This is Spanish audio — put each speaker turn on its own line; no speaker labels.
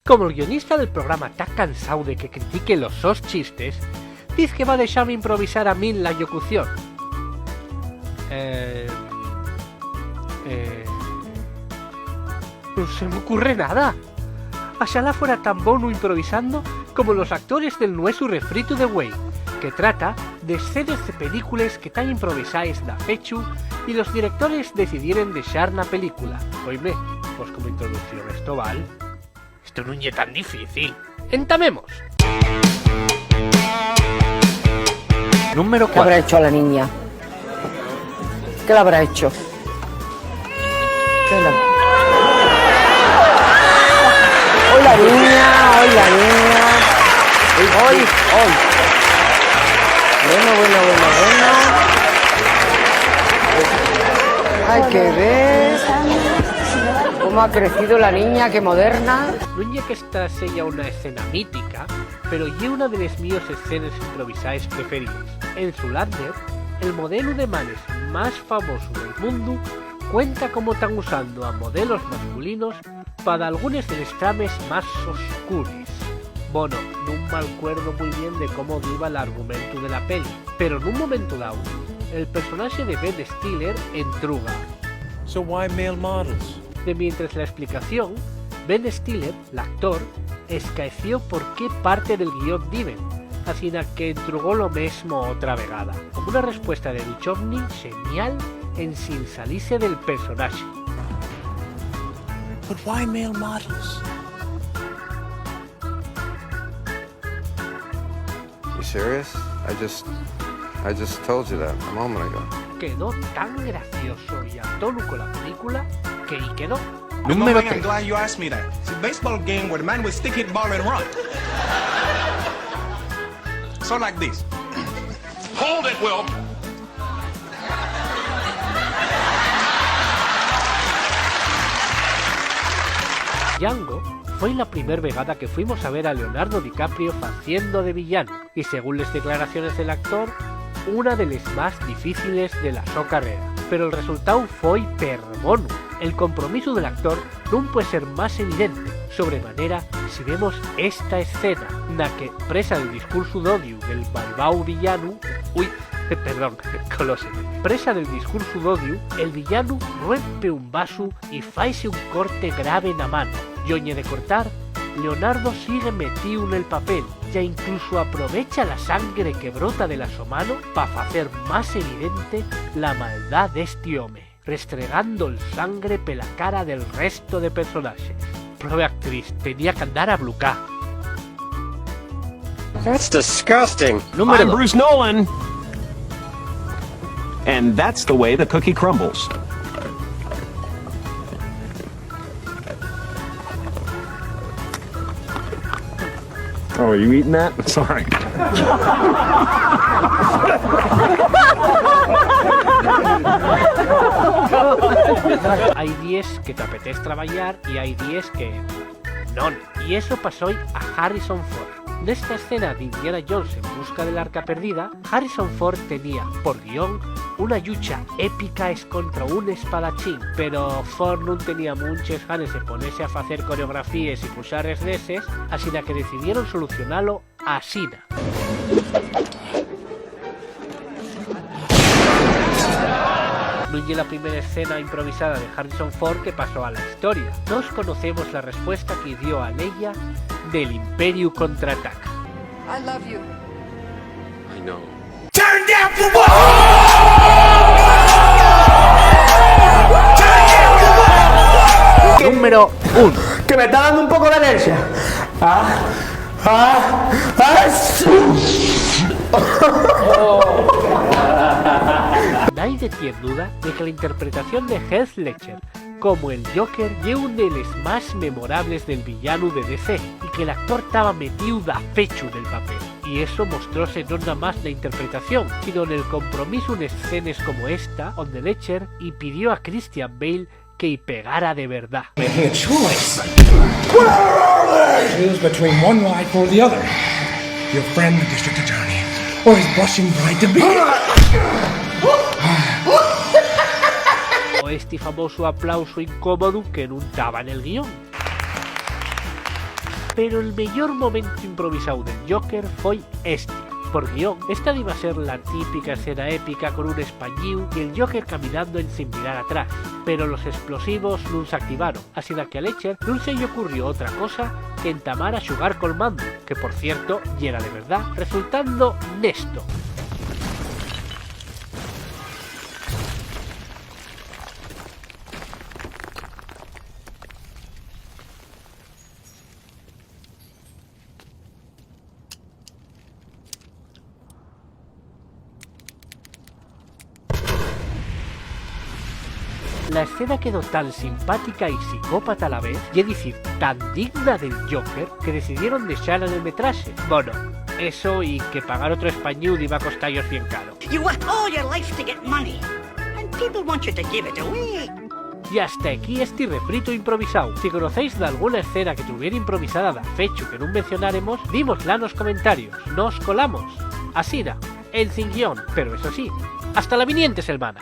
Como el guionista del programa está cansado de que critique los sos chistes, dice que va a dejarme improvisar a mí la locución. No se me ocurre nada. Ojalá fuera tan bueno improvisando como los actores del Nuestro Refrito de Way, que trata de escenas de películas que tan improvisáis da fechu y los directores decidieron dejar la película. Oíme, pues como introducción esto vale. Esto no es tan difícil. Entamemos. Número 4.
¿Qué habrá hecho la niña? ¿Qué le habrá hecho? ¿Qué le... ¡Hoy la niña! ¡Hoy la niña! ¡Hoy! Bueno. Hay que ver cómo ha crecido la niña, qué moderna.
No es que esta sea una escena mítica, pero es una de las mías escenas improvisadas preferidas. En Zoolander, el modelo de manes más famoso del mundo cuenta cómo están usando a modelos masculinos para algunos de los trames más oscuros. Bueno, no me acuerdo muy bien de cómo iba el argumento de la peli, pero en un momento dado, el personaje de Ben Stiller entruga.
So why male models?
De mientras la explicación, Ben Stiller, el actor, escaeció por qué parte del guión diven, así que entrugó lo mismo otra vegada, como una respuesta de Duchovny genial en sin salirse del personaje.
But why male models?
You serious? I just told you that a moment ago.
Quedó tan gracioso y a tono con la película que ahí quedó.
Número 3. I'm glad you asked me that. It's a baseball game where the man would stick hit ball and run. So like this. Hold it, Will.
Django fue la primer vegada que fuimos a ver a Leonardo DiCaprio haciendo de villano, y según las declaraciones del actor, una de las más difíciles de la su carrera. Pero el resultado fue perbono. El compromiso del actor no puede ser más evidente, sobremanera si vemos esta escena, en la que, presa del discurso de odio del malvado villano, presa del discurso de odio, el villano rompe un vaso y faise un corte grave en la mano. Yoñe de cortar, Leonardo sigue metido en el papel, ya incluso aprovecha la sangre que brota de la su mano para hacer más evidente la maldad de este hombre, restregando el sangre pe la cara del resto de personajes. Prove actriz, tenía que andar a blucar.
That's disgusting.
Número
I'm
2.
Bruce Nolan. And that's the way the cookie crumbles. Oh, are you eating that? Sorry.
Hay días que te apetece trabajar y hay días que no. Y eso pasó a Harrison Ford. En esta escena de Indiana Jones en busca del arca perdida, Harrison Ford tenía, por guión, una lucha épica contra un espadachín, pero Ford no tenía muchas ganas de ponerse a hacer coreografías y pulsar esdeses, así que decidieron solucionarlo asina. No es la primera escena improvisada de Harrison Ford que pasó a la historia. Todos conocemos la respuesta que dio a Leia del Imperio contraataca.
I love you.
I know.
Turn down for what?
Número 1.
Que me está dando un poco la alergia.
Nadie tiene duda de que la interpretación de Heath Ledger como el Joker es una de las más memorables del villano de DC, y que el actor estaba metido a pecho en el papel. Y eso mostróse no nada más la interpretación, sino en el compromiso en escenas como esta, donde Ledger y pidió a Christian Bale que pegara de verdad.
Making a choice. Choose between one life or the other. Your friend, the district attorney, or his blushing bride to be.
O este famoso aplauso incómodo que no estaba en el guión. pero el mejor momento improvisado del Joker foi este. Por guión, esta iba a ser la típica escena épica con un español y el Joker caminando sin mirar atrás, pero los explosivos no se activaron, así que a Ledger no se le ocurrió otra cosa que entamar a xugar col mando, que por cierto, y era de verdad, resultando nesto. La escena quedó tan simpática y psicópata a la vez, y es decir, tan digna del Joker, que decidieron dejarla en el metraje. Bueno, eso y que pagar otro español iba a costaros bien caro.
You work all your life to get money, and people want you to give it away.
Y hasta aquí este refrito improvisado. Si conocéis de alguna escena que tuviera improvisada de fecho que no mencionaremos, dímosla en los comentarios. Nos colamos. Así era, en sin guión, pero eso sí, hasta la viniente semana.